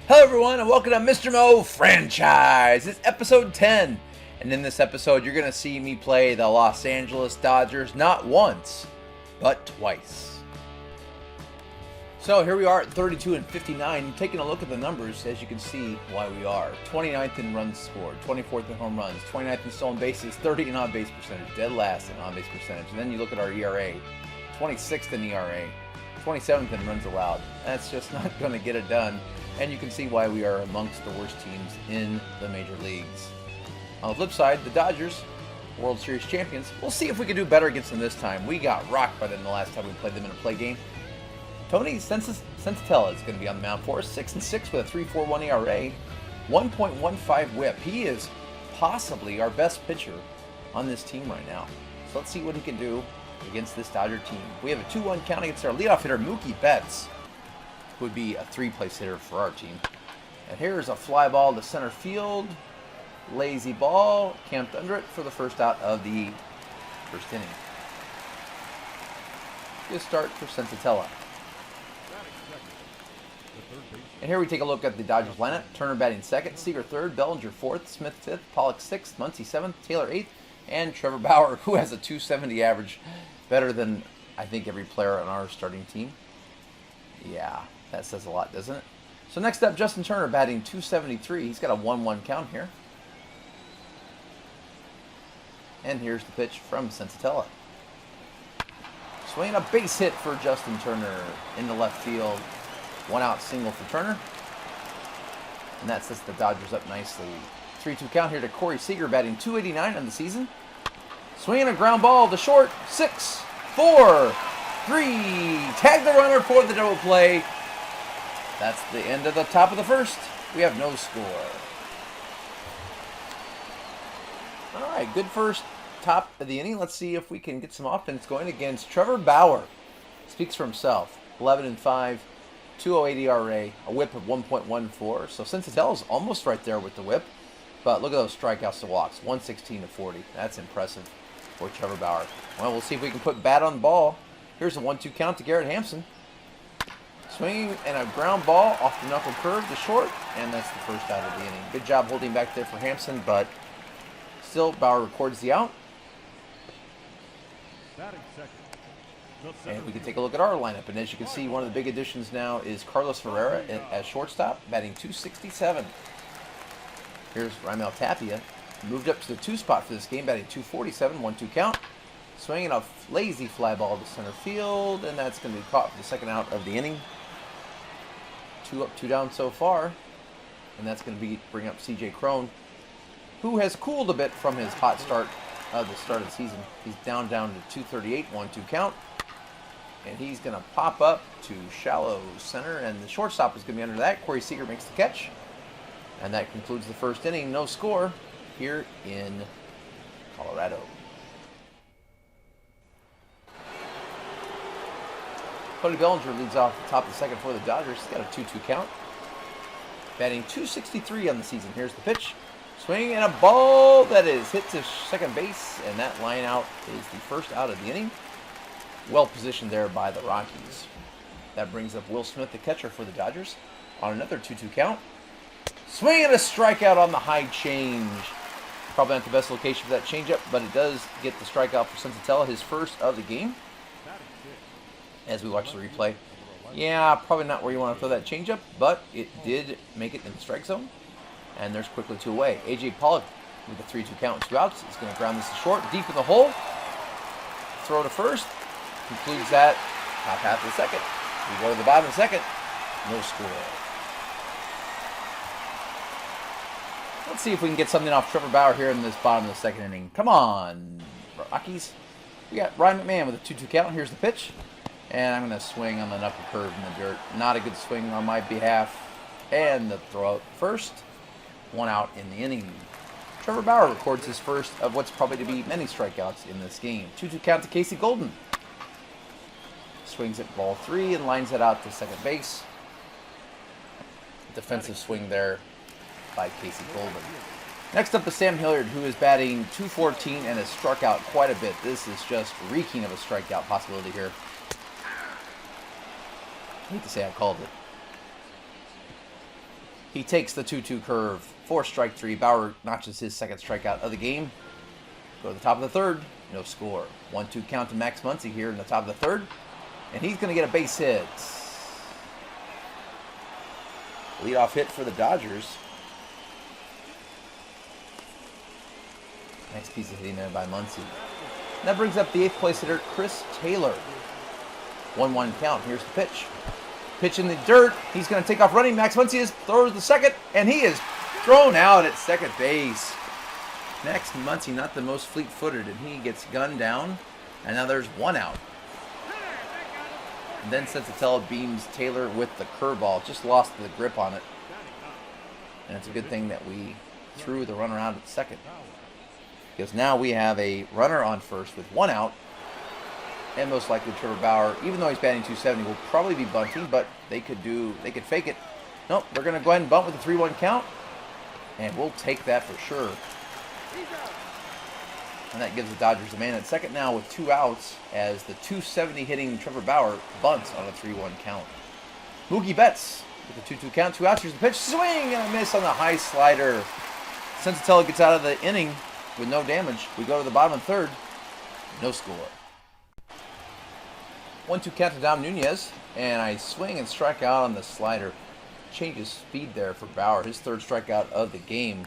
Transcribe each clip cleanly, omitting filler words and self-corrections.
Hello everyone and welcome to Mr. Mo Franchise. It's episode 10. And in this episode you're going to see me play the Los Angeles Dodgers not once, but twice. So here we are at 32 and 59. Taking a look at the numbers, as you can see why we are. 29th in runs scored, 24th in home runs, 29th in stolen bases, 30th in on-base percentage, dead last in on-base percentage. And then you look at our ERA, 26th in ERA, 27th in runs allowed. That's just not going to get it done. And you can see why we are amongst the worst teams in the major leagues. On the flip side, the Dodgers, World Series champions, we'll see if we can do better against them this time. We got rocked by them the last time we played them in a play game. Tony Sensatella is going to be on the mound for us, 6-6 with a 3.41 ERA, 1.15 WHIP. He is possibly our best pitcher on this team right now. So let's see what he can do against this Dodger team. We have a 2-1 count against our leadoff hitter, Mookie Betts, who would be a 3-place hitter for our team. And here's a fly ball to center field. Lazy ball, camped under it for the first out of the first inning. Good start for Sensatella. And here we take a look at the Dodgers lineup. Turner batting second, Seeger third, Bellinger fourth, Smith fifth, Pollock sixth, Muncy seventh, Taylor eighth, and Trevor Bauer, who has a .270 average, better than I think every player on our starting team. Yeah, that says a lot, doesn't it? So next up, Justin Turner batting .273. He's got a 1-1 count here. And here's the pitch from Sensatella. Swinging a base hit for Justin Turner in the left field. 1-out single for Turner. And that sets the Dodgers up nicely. 3-2 count here to Corey Seeger batting .289 on the season. Swinging a ground ball to short. 6, 4, 3. Tag the runner for the double play. That's the end of the top of the first. We have no score. All right, good first top of the inning. Let's see if we can get some offense going against Trevor Bauer. Speaks for himself. 11-5, 2.08 ERA, a WHIP of 1.14. So Sensatella's almost right there with the WHIP. But look at those strikeouts to walks, 116-40. That's impressive for Trevor Bauer. Well, we'll see if we can put bat on the ball. Here's a 1-2 count to Garrett Hampson. Swinging and a ground ball off the knuckle curve to short, and that's the first out of the inning. Good job holding back there for Hampson, but still Bauer records the out. And we can take a look at our lineup, and as you can see, one of the big additions now is Carlos Ferreira as shortstop, batting .267. Here's Raimel Tapia, moved up to the 2 spot for this game, batting .247, 1-2 count. Swinging a lazy fly ball to center field, and that's going to be caught for the second out of the inning. 2 up, 2 down so far, and that's going to bring up C.J. Cron, who has cooled a bit from his hot start of the start of the season. He's down to 238, 1-2 count. And he's going to pop up to shallow center, and the shortstop is going to be under that. Corey Seeger makes the catch. And that concludes the first inning. No score here in Colorado. Cody Bellinger leads off the top of the second for the Dodgers. He's got a 2-2 count. Batting .263 on the season. Here's the pitch. Swing and a ball that is hit to second base, and that line out is the first out of the inning. Well positioned there by the Rockies. That brings up Will Smith, the catcher for the Dodgers, on another 2-2 count. Swing and a strikeout on the high change. Probably not the best location for that changeup, but it does get the strikeout for Sensatella, his first of the game. As we watch the replay, yeah, probably not where you want to throw that changeup, but it did make it in the strike zone. And there's quickly 2 away. A.J. Pollock with a 3-2 count and 2 outs. He's going to ground this to short, deep in the hole. Throw to first. Concludes that top half of the second. We go to the bottom of the second. No score. Let's see if we can get something off Trevor Bauer here in this bottom of the second inning. Come on, Rockies. We got Ryan McMahon with a 2-2 count. Here's the pitch. And I'm going to swing on the knuckle curve in the dirt. Not a good swing on my behalf. And the throw out first. 1 out in the inning. Trevor Bauer records his first of what's probably to be many strikeouts in this game. 2-2 count to Casey Golden. Swings at ball 3 and lines it out to second base. Defensive swing there by Casey Golden. Next up is Sam Hilliard, who is batting .214 and has struck out quite a bit. This is just reeking of a strikeout possibility here. I hate to say I called it. He takes the 2-2 curve for strike 3. Bauer notches his second strikeout of the game. Go to the top of the third. No score. 1-2 count to Max Muncy here in the top of the third. And he's going to get a base hit. Leadoff hit for the Dodgers. Next piece of hitting there by Muncy. And that brings up the 8th place hitter, Chris Taylor. 1-1 count. Here's the pitch. Pitch in the dirt. He's going to take off running. Max Muncy throws the second, and he is thrown out at second base. Max Muncy, not the most fleet-footed, and he gets gunned down. And now there's 1 out. And then Sensatella beams Taylor with the curveball. Just lost the grip on it. And it's a good thing that we threw the runner out at second. Because now we have a runner on first with 1 out. And most likely Trevor Bauer, even though he's batting .270, will probably be bunting, but they could fake it. Nope, they're going to go ahead and bunt with a 3-1 count. And we'll take that for sure. And that gives the Dodgers a man at second now with 2 outs as the .270 hitting Trevor Bauer bunts on a 3-1 count. Mookie Betts with a 2-2 count, 2 outs. Here's the pitch, swing and a miss on the high slider. Sensatella gets out of the inning with no damage. We go to the bottom of the third, no score. 1-2 count to Dom Nunez, and I swing and strike out on the slider. Changes speed there for Bauer, his 3rd strikeout of the game.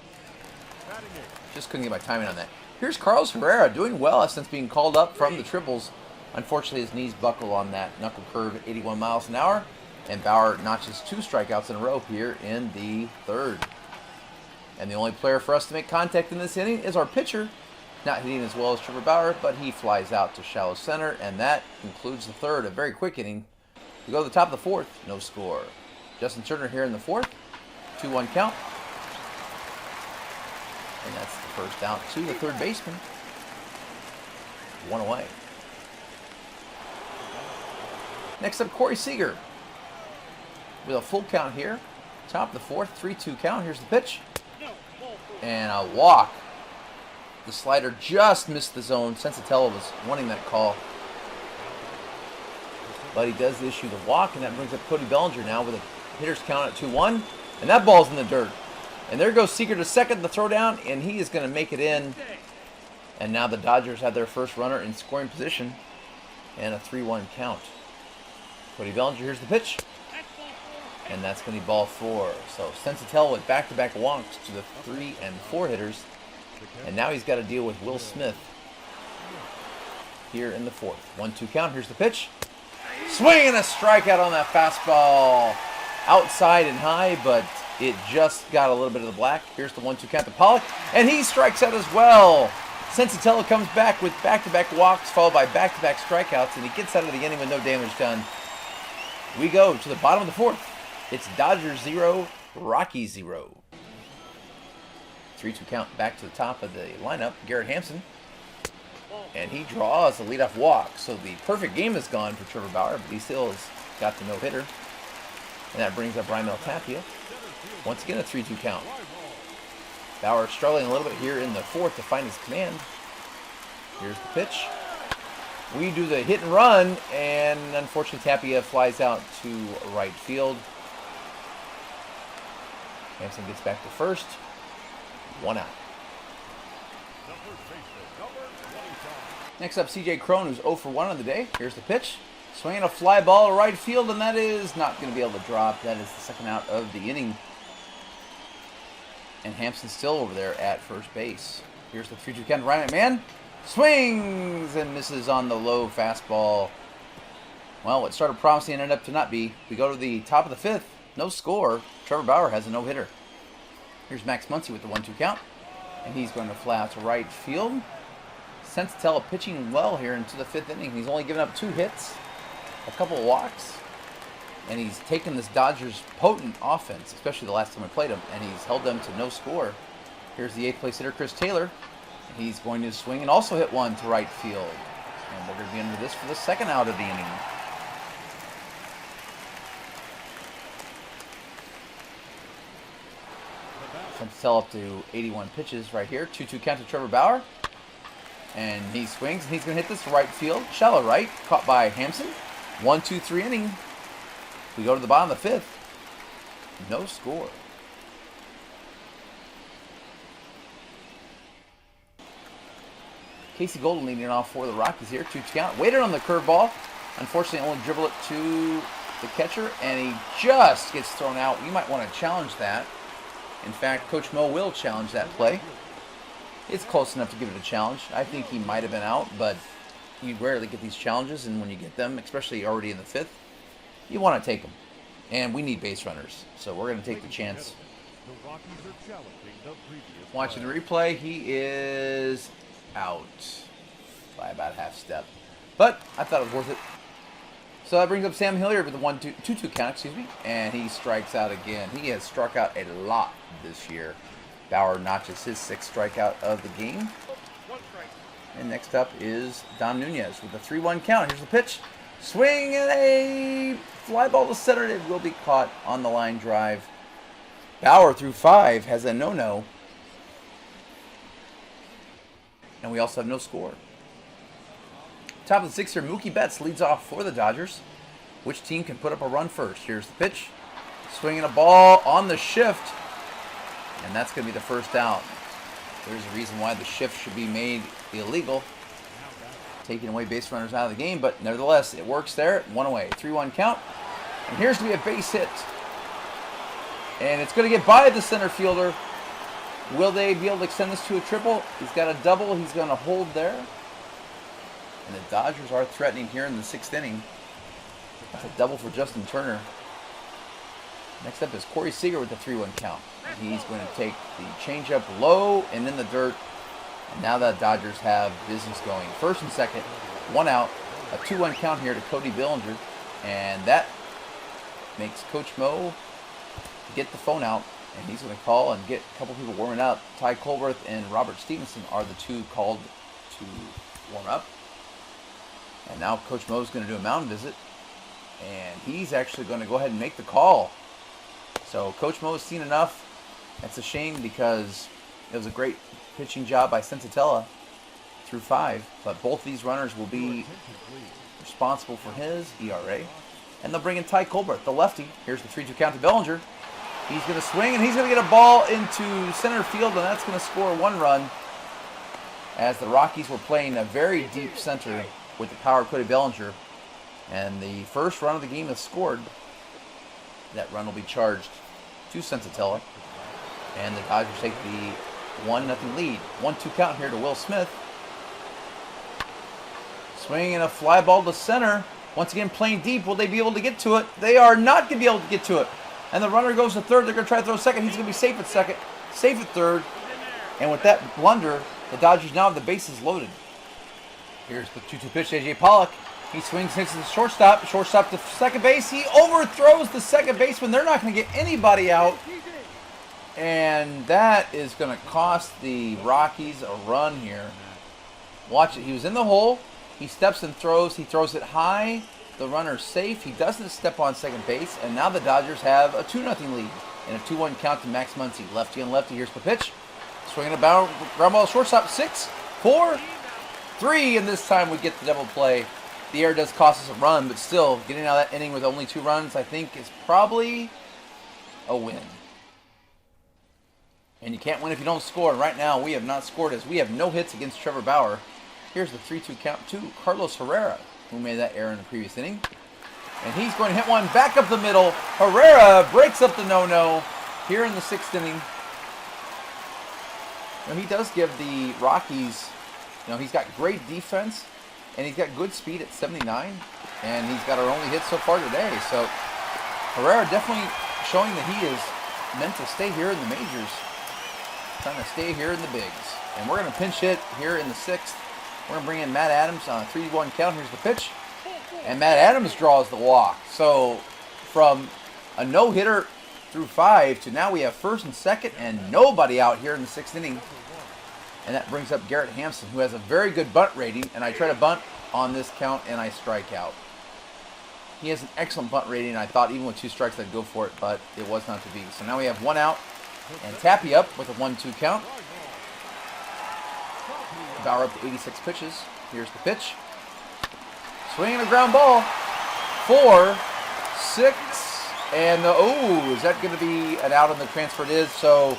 Just couldn't get my timing on that. Here's Carlos Herrera doing well since being called up from the triples. Unfortunately, his knees buckle on that knuckle curve at 81 miles an hour, and Bauer notches 2 strikeouts in a row here in the 3rd. And the only player for us to make contact in this inning is our pitcher. Not hitting as well as Trevor Bauer, but he flies out to shallow center, and that concludes the 3rd. A very quick inning. We go to the top of the 4th, no score. Justin Turner here in the 4th, 2-1 count. And that's the first out to the 3rd baseman. 1 away. Next up, Corey Seeger with a full count here. Top of the 4th, 3-2 count. Here's the pitch. And a walk. The slider just missed the zone. Sensatella was wanting that call. But he does issue the walk, and that brings up Cody Bellinger now with a hitter's count at 2-1. And that ball's in the dirt. And there goes Seeger to second, the throw down, and he is going to make it in. And now the Dodgers have their first runner in scoring position and a 3-1 count. Cody Bellinger, here's the pitch. And that's going to be ball 4. So Sensatella with back-to-back walks to the 3 and 4 hitters. And now he's got to deal with Will Smith here in the 4th. 1-2 count. Here's the pitch. Swing and a strikeout on that fastball. Outside and high, but it just got a little bit of the black. Here's the 1-2 count to Pollock. And he strikes out as well. Sensatella comes back with back-to-back walks followed by back-to-back strikeouts, and he gets out of the inning with no damage done. We go to the bottom of the 4th. It's Dodgers 0, Rockies 0. 3-2 count back to the top of the lineup. Garrett Hampson. And he draws a leadoff walk. So the perfect game is gone for Trevor Bauer, but he still has got the no-hitter. And that brings up Raimel Tapia. Once again, a 3-2 count. Bauer struggling a little bit here in the 4th to find his command. Here's the pitch. We do the hit and run, and unfortunately Tapia flies out to right field. Hampson gets back to first. 1 out. Next up, C.J. Cron, who's 0 for 1 on the day. Here's the pitch. Swinging a fly ball to right field, and that is not going to be able to drop. That is the 2nd out of the inning. And Hampson's still over there at first base. Here's the 3-2 count. Ryan McMahon swings and misses on the low fastball. Well, what started promising ended up to not be. We go to the top of the 5th. No score. Trevor Bauer has a no-hitter. Here's Max Muncy with the 1-2 count. And he's going to fly out to right field. Sensatella pitching well here into the 5th inning. He's only given up 2 hits, a couple of walks, and he's taken this Dodgers potent offense, especially the last time we played him, and he's held them to no score. Here's the 8th place hitter, Chris Taylor. He's going to swing and also hit one to right field. And we're going to be under this for the 2nd out of the inning. Sensatella up to 81 pitches right here. 2-2 count to Trevor Bauer. And he swings, and he's going to hit this to right field. Shallow right, caught by Hampson. 1-2-3 inning. We go to the bottom of the 5th. No score. Casey Golden leading off for the Rockies here. 2 count. Waited on the curveball. Unfortunately, only dribbled it to the catcher, and he just gets thrown out. You might want to challenge that. In fact, Coach Mo will challenge that play. It's close enough to give it a challenge. I think he might have been out, but you rarely get these challenges, and when you get them, especially already in the 5th, you want to take them. And we need base runners, so we're going to take the chance. Watching the replay, he is out by about half step. But I thought it was worth it. So that brings up Sam Hilliard with a 2-2 count, excuse me, and he strikes out again. He has struck out a lot this year. Bauer notches his 6th strikeout of the game. And next up is Don Nunez with a 3-1 count. Here's the pitch. Swing and a fly ball to center. It will be caught on the line drive. Bauer through 5 has a no-no. And we also have no score. Top of the 6th here, Mookie Betts leads off for the Dodgers. Which team can put up a run first? Here's the pitch. Swinging a ball on the shift. And that's going to be the first out. There's a reason why the shift should be made illegal. Taking away base runners out of the game, but nevertheless, it works there. 1 away. 3-1 count. And here's going to be a base hit. And it's going to get by the center fielder. Will they be able to extend this to a triple? He's got a double. He's going to hold there. And the Dodgers are threatening here in the 6th inning. That's a double for Justin Turner. Next up is Corey Seeger with the 3-1 count. He's going to take the changeup low and in the dirt. And now the Dodgers have business going. First and second, 1 out. A 2-1 count here to Cody Bellinger. And that makes Coach Mo get the phone out. And he's going to call and get a couple people warming up. Ty Colbert and Robert Stevenson are the 2 called to warm up. And now Coach Mo's going to do a mound visit. And he's actually going to go ahead and make the call. So Coach Mo has seen enough. That's a shame because it was a great pitching job by Sensatella through 5. But both these runners will be responsible for his ERA. And they'll bring in Ty Colbert, the lefty. Here's the 3-2 count to Bellinger. He's going to swing, and he's going to get a ball into center field, and that's going to score 1 run. As the Rockies were playing a very deep center with the power of Cody Bellinger. And the first run of the game is scored. That run will be charged to Sensatella. And the Dodgers take the 1-0 lead. 1-2 count here to Will Smith. Swinging a fly ball to center. Once again playing deep. Will they be able to get to it? They are not going to be able to get to it. And the runner goes to third. They're going to try to throw second. He's going to be safe at second. Safe at third. And with that blunder, the Dodgers now have the bases loaded. Here's the 2-2 pitch to A.J. Pollock. He swings into the shortstop. Shortstop to second base. He overthrows the second baseman. They're not going to get anybody out. And that is going to cost the Rockies a run here. Watch it. He was in the hole. He steps and throws. He throws it high. The runner's safe. He doesn't step on second base. And now the Dodgers have a 2-0 lead. And a 2-1 count to Max Muncy. Lefty and lefty. Here's the pitch. Swinging a ground ball shortstop. 6, 4, 3. And this time we get the double play. The error does cost us a run, but still, getting out of that inning with only 2 runs, I think, is probably a win. And you can't win if you don't score. Right now, we have not scored as we have no hits against Trevor Bauer. Here's the 3-2 count to Carlos Herrera, who made that error in the previous inning. And he's going to hit one back up the middle. Herrera breaks up the no-no here in the 6th inning. Now, he does give the Rockies, he's got great defense. And he's got good speed at 79. And he's got our only hit so far today. So Herrera definitely showing that he is meant to stay here in the majors. Trying to stay here in the bigs. And we're going to pinch hit here in the 6th. We're going to bring in Matt Adams on a 3-1 count. Here's the pitch. And Matt Adams draws the walk. So from a no-hitter through 5 to now we have first and second and nobody out here in the 6th inning. And that brings up Garrett Hampson, who has a very good bunt rating. And I try to bunt on this count, and I strike out. He has an excellent bunt rating. I thought even with 2 strikes I'd go for it, but it was not to be. So now we have 1 out. And Tappy up with a 1-2 count. Bauer up to 86 pitches. Here's the pitch. Swinging a ground ball. 4, 6, and is that going to be an out on the transfer? It is. So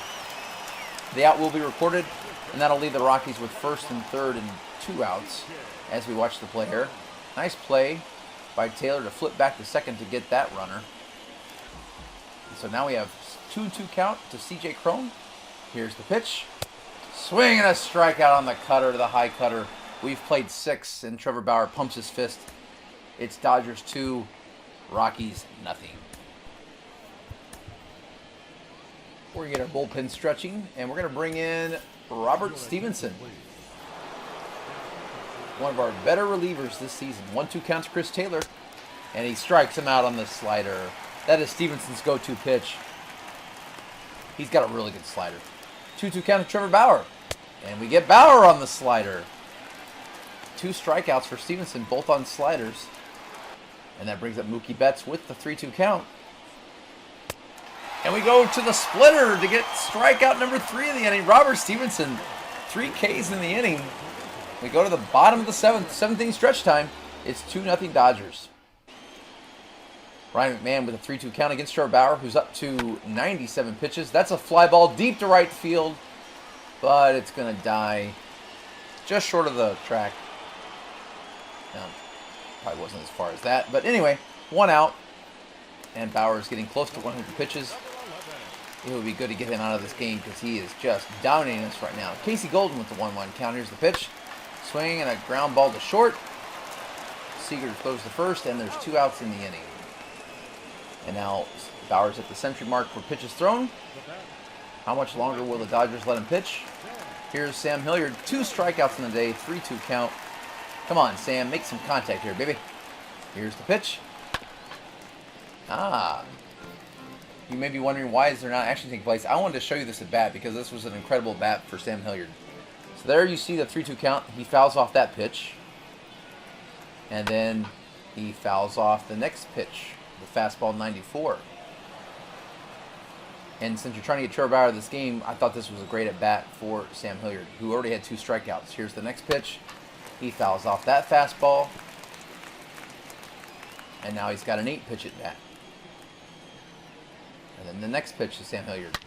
the out will be recorded. And that'll leave the Rockies with first and third and 2 outs as we watch the play here. Nice play by Taylor to flip back to second to get that runner. And so now we have 2-2 count to C.J. Cron. Here's the pitch. Swing and a strikeout on the cutter, the high cutter. We've played 6, and Trevor Bauer pumps his fist. It's Dodgers 2, Rockies nothing. We're going to get our bullpen stretching, and we're going to bring in Robert Stevenson. One of our better relievers this season. 1-2 counts Chris Taylor, and he strikes him out on the slider. That is Stevenson's go-to pitch. He's got a really good slider. 2-2 count to Trevor Bauer, and we get Bauer on the slider. 2 strikeouts for Stevenson, both on sliders. And that brings up Mookie Betts with the 3-2 count. And we go to the splitter to get strikeout number 3 of the inning. Robert Stevenson, 3 Ks in the inning. We go to the bottom of the 7th, 7th stretch time. It's 2-0 Dodgers. Ryan McMahon with a 3-2 count against Trevor Bauer, who's up to 97 pitches. That's a fly ball deep to right field, but it's going to die just short of the track. No, probably wasn't as far as that. But anyway, 1 out, and Bauer is getting close to 100 pitches. It would be good to get him out of this game because he is just dominating us right now. Casey Golden with the 1-1 count. Here's the pitch. Swing and a ground ball to short. Seeger throws the first, and there's 2 outs in the inning. And now Bauer's at the century mark for pitches thrown. How much longer will the Dodgers let him pitch? Here's Sam Hilliard. 2 strikeouts in the day, 3-2 count. Come on, Sam, make some contact here, baby. Here's the pitch. You may be wondering why is there not action taking place. I wanted to show you this at bat because this was an incredible bat for Sam Hilliard. So there you see the 3-2 count. He fouls off that pitch. And then he fouls off the next pitch, the fastball 94. And since you're trying to get Trevor Bauer out of this game, I thought this was a great at-bat for Sam Hilliard, who already had 2 strikeouts. Here's the next pitch. He fouls off that fastball. And now he's got an 8-pitch at-bat. And then the next pitch to Sam Hilliard.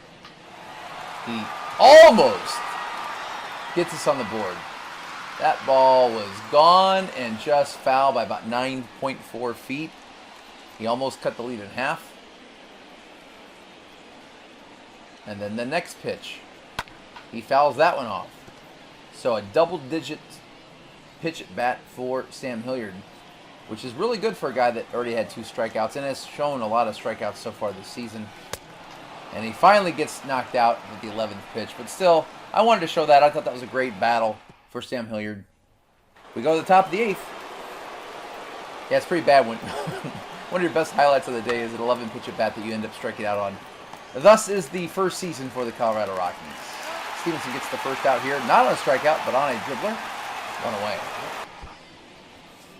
He almost gets us on the board. That ball was gone and just foul by about 9.4 feet. He almost cut the lead in half. And then the next pitch, he fouls that one off. So a double-digit pitch at bat for Sam Hilliard, which is really good for a guy that already had 2 strikeouts and has shown a lot of strikeouts so far this season. And he finally gets knocked out with the 11th pitch. But still, I wanted to show that. I thought that was a great battle for Sam Hilliard. We go to the top of the 8th. Yeah, it's pretty bad when one of your best highlights of the day is an 11-pitch at bat that you end up striking out on. Thus is the first season for the Colorado Rockies. Stevenson gets the first out here, not on a strikeout, but on a dribbler. 1 away.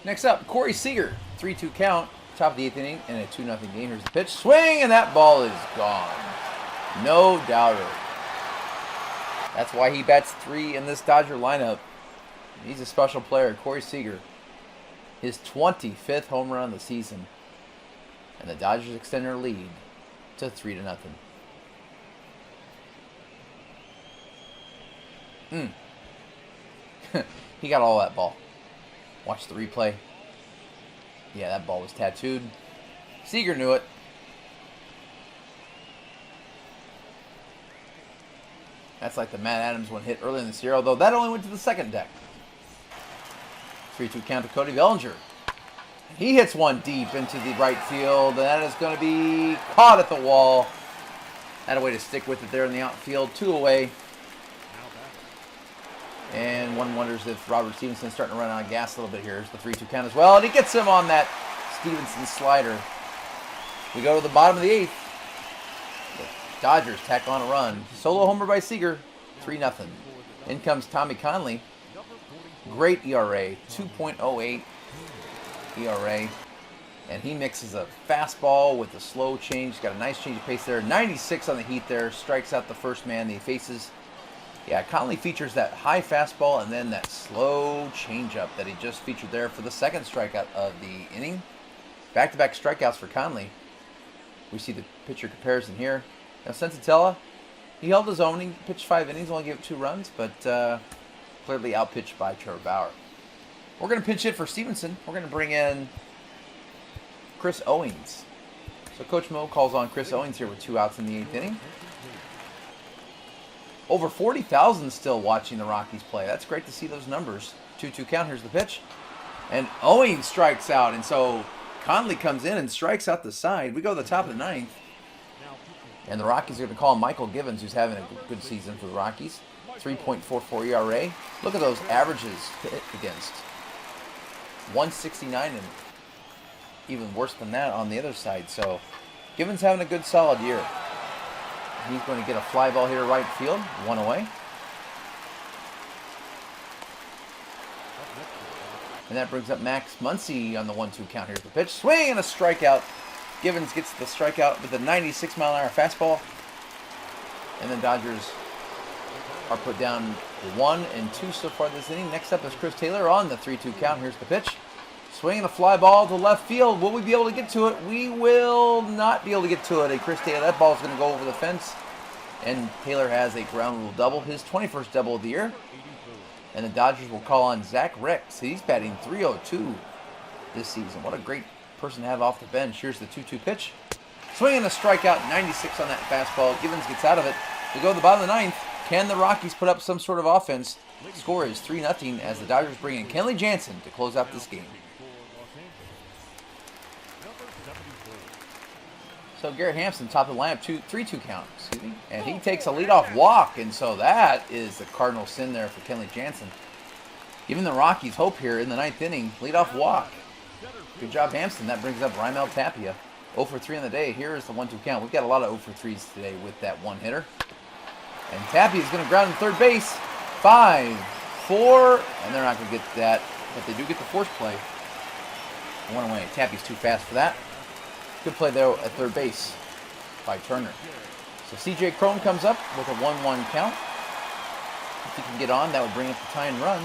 Next up, Corey Seeger, 3-2 count, top of the 8th inning, and a 2-0 game. Here's the pitch. Swing, and that ball is gone. No doubter. That's why he bats 3 in this Dodger lineup. He's a special player, Corey Seeger. His 25th home run of the season. And the Dodgers extend their lead to 3-0. He got all that ball. Watch the replay. Yeah, that ball was tattooed. Seeger knew it. That's like the Matt Adams one hit early in this year, although that only went to the second deck. 3-2 count to Cody Bellinger. He hits one deep into the right field, and that is going to be caught at the wall. Had a way to stick with it there in the outfield. 2 away. And one wonders if Robert Stevenson's starting to run out of gas a little bit here. Here's the 3-2 count as well, and he gets him on that Stevenson slider. We go to the bottom of the 8th. The Dodgers tack on a run. Solo homer by Seeger. 3-0. In comes Tommy Conley. Great ERA. 2.08 ERA. And he mixes a fastball with a slow change. He's got a nice change of pace there. 96 on the heat there. Strikes out the first man that he faces. Yeah, Conley features that high fastball and then that slow changeup that he just featured there for the second strikeout of the inning. Back-to-back strikeouts for Conley. We see the pitcher comparison here. Now, Sensatella, he held his own. He pitched 5 innings, only gave up 2 runs, but clearly outpitched by Trevor Bauer. We're going to pinch hit for Stevenson. We're going to bring in Chris Owings. So Coach Mo calls on Chris Owings here with 2 outs in the 8th inning. Over 40,000 still watching the Rockies play. That's great to see those numbers. 2-2 count. Here's the pitch. And Owings strikes out. And so Conley comes in and strikes out the side. We go to the top of the 9th. And the Rockies are going to call Michael Givens, who's having a good season for the Rockies. 3.44 ERA. Look at those averages hit against. 169 and even worse than that on the other side. So Givens having a good solid year. He's going to get a fly ball here right field. 1 away. And that brings up Max Muncy on the 1-2 count. Here's the pitch. Swing and a strikeout. Givens gets the strikeout with a 96-mile-an-hour fastball. And the Dodgers are put down 1 and 2 so far this inning. Next up is Chris Taylor on the 3-2 count. Here's the pitch. Swinging a fly ball to left field. Will we be able to get to it? We will not be able to get to it. Chris Taylor, that ball is going to go over the fence. And Taylor has a ground rule double, his 21st double of the year. And the Dodgers will call on Zach Rex. He's batting .302 this season. What a great person to have off the bench. Here's the 2-2 pitch. Swinging a strikeout, 96 on that fastball. Givens gets out of it. We go to the bottom of the 9th. Can the Rockies put up some sort of offense? The score is 3-0 as the Dodgers bring in Kenley Jansen to close out this game. So Garrett Hampson, top of the lineup, 3-2 count, and he takes a leadoff walk, and so that is the cardinal sin there for Kenley Jansen. Giving the Rockies hope here in the 9th inning, leadoff walk. Good job, Hampson. That brings up Raimel Tapia, 0 for 3 on the day. Here is the 1-2 count. We've got a lot of 0 for 3s today with that one hitter. And Tapia is going to ground in third base. 5, 4, and they're not going to get that, but they do get the force play. 1 away. Tapia's too fast for that. Good play there at third base by Turner. So C.J. Cron comes up with a 1-1 count. If he can get on, that would bring up the tying run.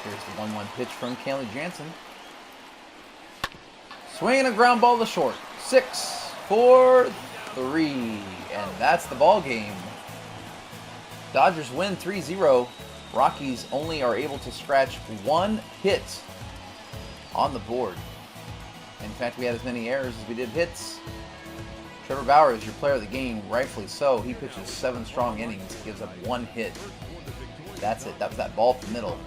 Here's the 1-1 pitch from Kenley Jansen. Swinging a ground ball to short. 6, 4, 3. And that's the ball game. Dodgers win 3-0. Rockies only are able to scratch 1 hit on the board. In fact, we had as many errors as we did hits. Trevor Bauer is your player of the game, rightfully so. He pitches 7 strong innings, gives up 1 hit. That's it. That was that ball up the middle.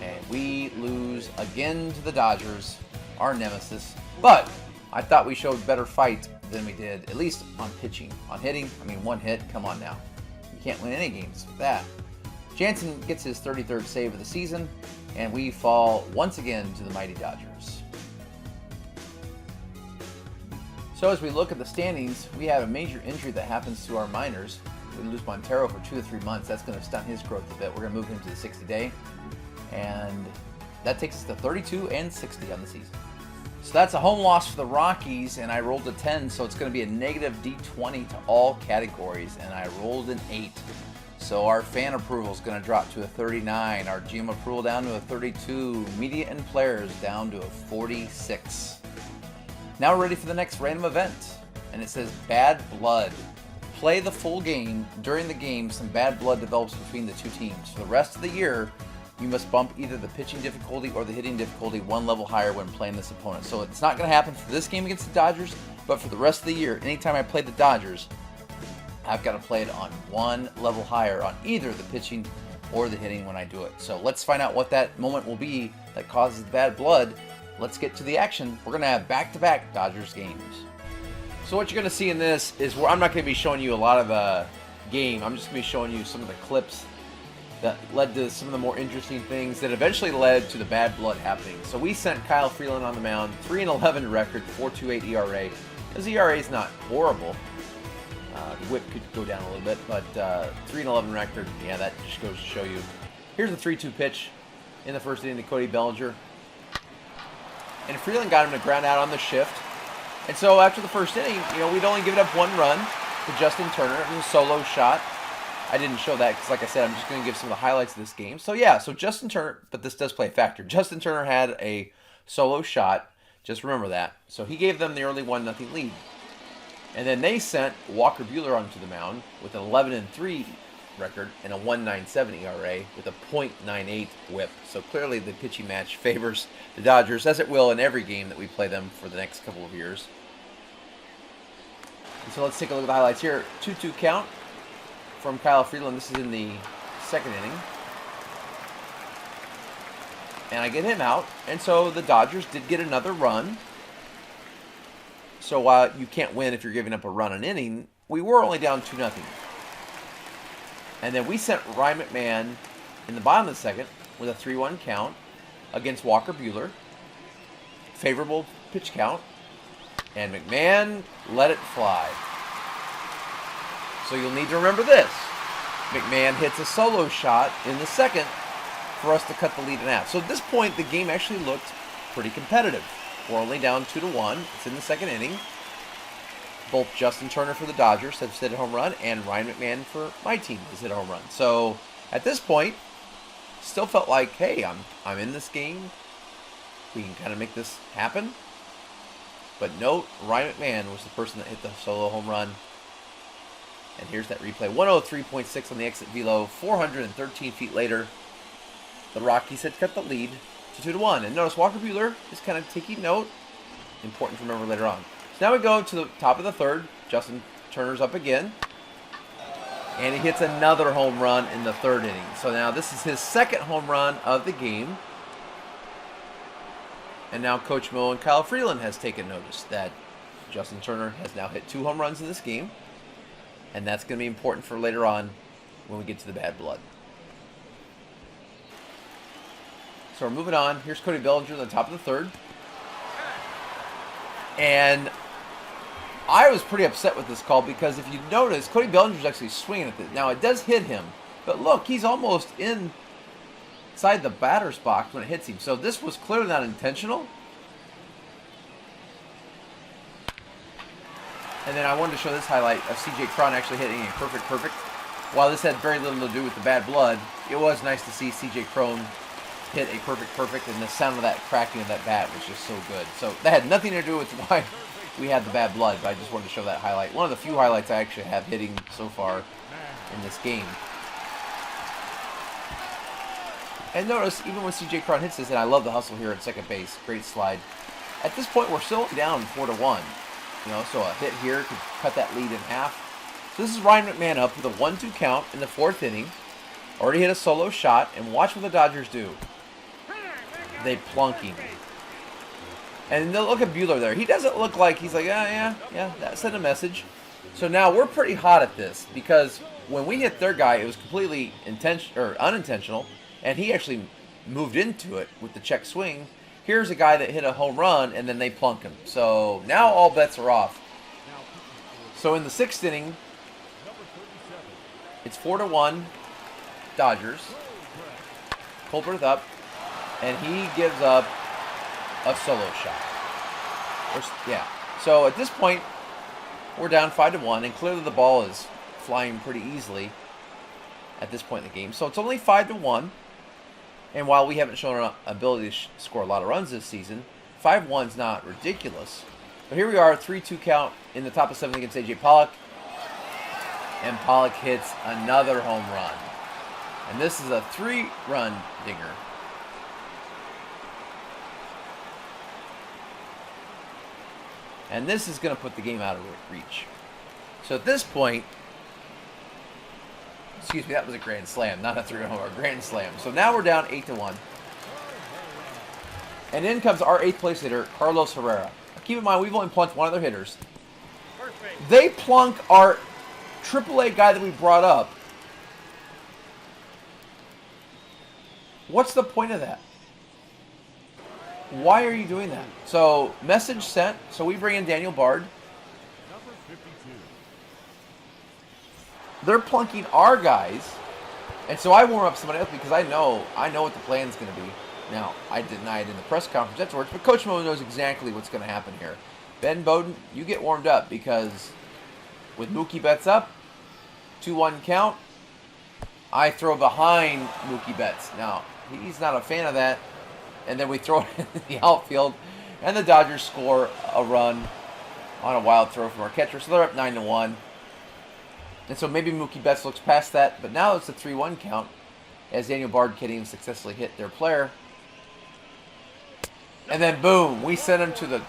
And we lose again to the Dodgers, our nemesis. But I thought we showed better fight than we did, at least on pitching. On hitting, I mean, 1 hit, come on now. You can't win any games with that. Jansen gets his 33rd save of the season, and we fall once again to the mighty Dodgers. So as we look at the standings, we have a major injury that happens to our minors. We lose Montero for 2 to 3 months. That's going to stunt his growth a bit. We're going to move him to the 60-day, and that takes us to 32 and 60 on the season. So that's a home loss for the Rockies, and I rolled a 10, so it's going to be a negative D20 to all categories, and I rolled an 8. So our fan approval is going to drop to a 39, our GM approval down to a 32, media and players down to a 46. Now we're ready for the next random event, and it says bad blood. Play the full game. During the game, some bad blood develops between the 2 teams. For the rest of the year, you must bump either the pitching difficulty or the hitting difficulty 1 level higher when playing this opponent. So it's not going to happen for this game against the Dodgers, but for the rest of the year, anytime I play the Dodgers, I've got to play it on 1 level higher on either the pitching or the hitting when I do it. So let's find out what that moment will be that causes the bad blood. Let's get to the action. We're going to have back-to-back Dodgers games. So what you're going to see in this is where I'm not going to be showing you a lot of the game. I'm just going to be showing you some of the clips that led to some of the more interesting things that eventually led to the bad blood happening. So we sent Kyle Freeland on the mound, 3-11 record, 4.28 ERA. His ERA is not horrible. The whip could go down a little bit, but 3-11 record, yeah, that just goes to show you. Here's the 3-2 pitch in the first inning to Cody Bellinger. And Freeland got him to ground out on the shift. And so after the first inning, we'd only given up 1 run to Justin Turner. It was a solo shot. I didn't show that because, like I said, I'm just going to give some of the highlights of this game. So, yeah, so Justin Turner, but this does play a factor. Justin Turner had a solo shot. Just remember that. So he gave them the early 1-0 lead. And then they sent Walker Buehler onto the mound with an 11-3 record and a 1.97 ERA with a .98 WHIP. So clearly the pitching match favors the Dodgers, as it will in every game that we play them for the next couple of years. And so let's take a look at the highlights here. 2-2 count from Kyle Freeland. This is in the second inning. And I get him out. And so the Dodgers did get another run. So while you can't win if you're giving up a run an inning, we were only down 2-0. And then we sent Ryan McMahon in the bottom of the second with a 3-1 count against Walker Buehler. Favorable pitch count. And McMahon let it fly. So you'll need to remember this. McMahon hits a solo shot in the second for us to cut the lead in half. So at this point, the game actually looked pretty competitive. We're only down 2-1. It's in the second inning. Both Justin Turner for the Dodgers have hit a home run, and Ryan McMahon for my team has hit a home run. So at this point, still felt like, hey, I'm in this game. We can kind of make this happen. But note, Ryan McMahon was the person that hit the solo home run. And here's that replay. 103.6 on the exit velo. 413 feet later, the Rockies had cut the lead to 2-1. And notice Walker Buehler is kind of taking note. Important to remember later on. So now we go to the top of the third. Justin Turner's up again. And he hits another home run in the third inning. So now this is his second home run of the game. And now Coach Mo and Kyle Freeland has taken notice that Justin Turner has now hit 2 home runs in this game. And that's going to be important for later on when we get to the bad blood. So we're moving on. Here's Cody Bellinger on the top of the third. And I was pretty upset with this call because if you notice, Cody Bellinger's actually swinging at it. Now, it does hit him. But look, he's almost inside the batter's box when it hits him. So this was clearly not intentional. And then I wanted to show this highlight of C.J. Cron actually hitting a perfect. While this had very little to do with the bad blood, it was nice to see C.J. Cron hit a perfect, and the sound of that cracking of that bat was just so good. So that had nothing to do with why we had the bad blood, but I just wanted to show that highlight. One of the few highlights I actually have hitting so far in this game. And notice, even when C.J. Cron hits this, and I love the hustle here at second base, great slide. At this point, we're still down 4-1. You know, so a hit here could cut that lead in half. So this is Ryan McMahon up with a 1-2 count in the fourth inning. Already hit a solo shot, and watch what the Dodgers do. They plunk him. And look at Buehler there. He doesn't look like he's like, yeah, that sent a message. So now we're pretty hot at this because when we hit their guy, it was completely unintentional, and he actually moved into it with the check swing. Here's a guy that hit a home run, and then they plunk him. So now all bets are off. So in the sixth inning, it's 4-1 Dodgers. Colbert up, and he gives up a solo shot. So at this point, we're down 5-1, and clearly the ball is flying pretty easily at this point in the game. So it's only 5-1. And while we haven't shown our ability to score a lot of runs this season, 5-1's not ridiculous. But here we are, 3-2 count in the top of 7 against A.J. Pollock. And Pollock hits another home run. And this is a 3-run dinger. And this is going to put the game out of reach. So at this point, excuse me, that was a grand slam, not a 3-run homer, a grand slam. So now we're down 8-1. And in comes our 8th place hitter, Carlos Herrera. Keep in mind, we've only plunked one of their hitters. They plunk our AAA guy that we brought up. What's the point of that? Why are you doing that? So, message sent. So we bring in Daniel Bard. They're plunking our guys. And so I warm up somebody else because I know what the plan's going to be. Now, I denied in the press conference afterwards, but Coach Mo knows exactly what's going to happen here. Ben Bowden, you get warmed up because with Mookie Betts up, 2-1 count, I throw behind Mookie Betts. Now, he's not a fan of that. And then we throw it in the outfield, and the Dodgers score a run on a wild throw from our catcher. So they're up 9-1. And so maybe Mookie Betts looks past that, but now it's a 3-1 count as Daniel Bard can't even successfully hit their player. And then boom, we send him to the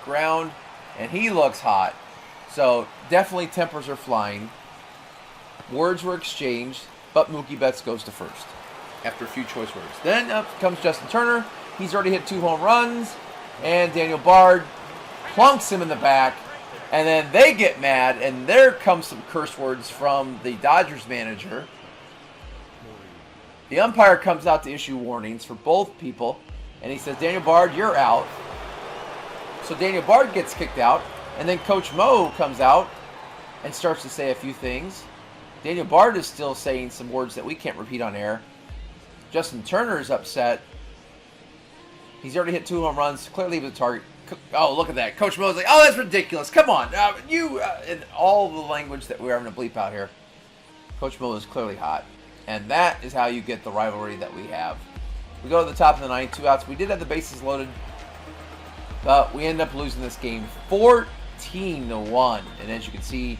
ground, and he looks hot. So definitely tempers are flying. Words were exchanged, but Mookie Betts goes to first after a few choice words. Then up comes Justin Turner. He's already hit 2 home runs, and Daniel Bard plunks him in the back. And then they get mad, and there comes some curse words from the Dodgers manager. The umpire comes out to issue warnings for both people, and he says, Daniel Bard, you're out. So Daniel Bard gets kicked out, and then Coach Mo comes out and starts to say a few things. Daniel Bard is still saying some words that we can't repeat on air. Justin Turner is upset. He's already hit 2 home runs, clearly with a target. Oh, look at that. Coach Mo's like, oh, that's ridiculous. Come on. In all the language that we're having to bleep out here. Coach Mo is clearly hot. And that is how you get the rivalry that we have. We go to the top of the ninth, 2 outs. We did have the bases loaded. But we end up losing this game 14-1. And as you can see,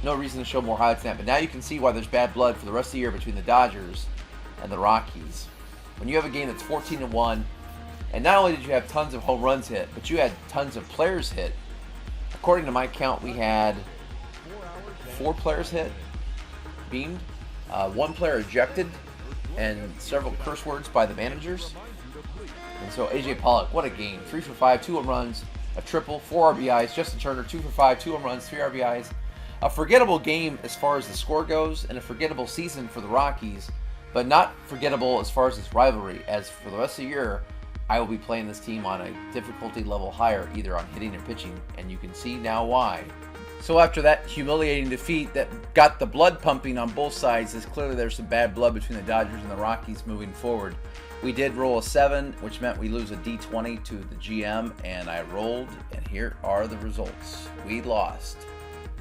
no reason to show more highlights than that. But now you can see why there's bad blood for the rest of the year between the Dodgers and the Rockies. When you have a game that's 14-1, and not only did you have tons of home runs hit, but you had tons of players hit. According to my count, we had 4 players hit, beamed, 1 player ejected, and several curse words by the managers. And so AJ Pollock, what a game. 3 for 5, 2 home runs, a triple, 4 RBIs. Justin Turner, 2 for 5, 2 home runs, 3 RBIs. A forgettable game as far as the score goes, and a forgettable season for the Rockies, but not forgettable as far as this rivalry, as for the rest of the year, I will be playing this team on a difficulty level higher, either on hitting or pitching, and you can see now why. So after that humiliating defeat that got the blood pumping on both sides, it's clearly there's some bad blood between the Dodgers and the Rockies moving forward. We did roll a 7, which meant we lose a D20 to the GM, and I rolled, and here are the results. We lost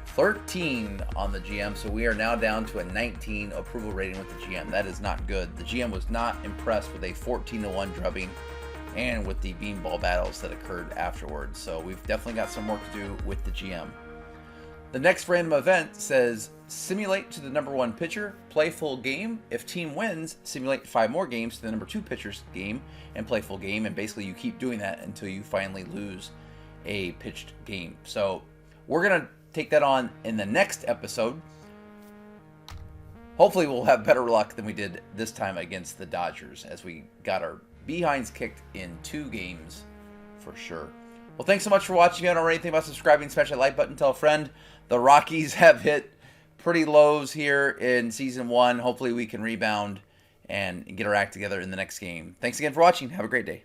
13 on the GM, so we are now down to a 19 approval rating with the GM. That is not good. The GM was not impressed with a 14-1 drubbing and with the beanball battles that occurred afterwards. So we've definitely got some work to do with the GM. The next random event says, simulate to the number 1 pitcher, play full game. If team wins, simulate 5 more games to the number 2 pitcher's game and play full game. And basically you keep doing that until you finally lose a pitched game. So we're going to take that on in the next episode. Hopefully we'll have better luck than we did this time against the Dodgers, as we got our behinds kicked in 2 games for sure. Well, thanks so much for watching. If you don't know anything about subscribing, smash that like button, tell a friend. The Rockies have hit pretty lows here in Season 1. Hopefully we can rebound and get our act together in the next game. Thanks again for watching. Have a great day.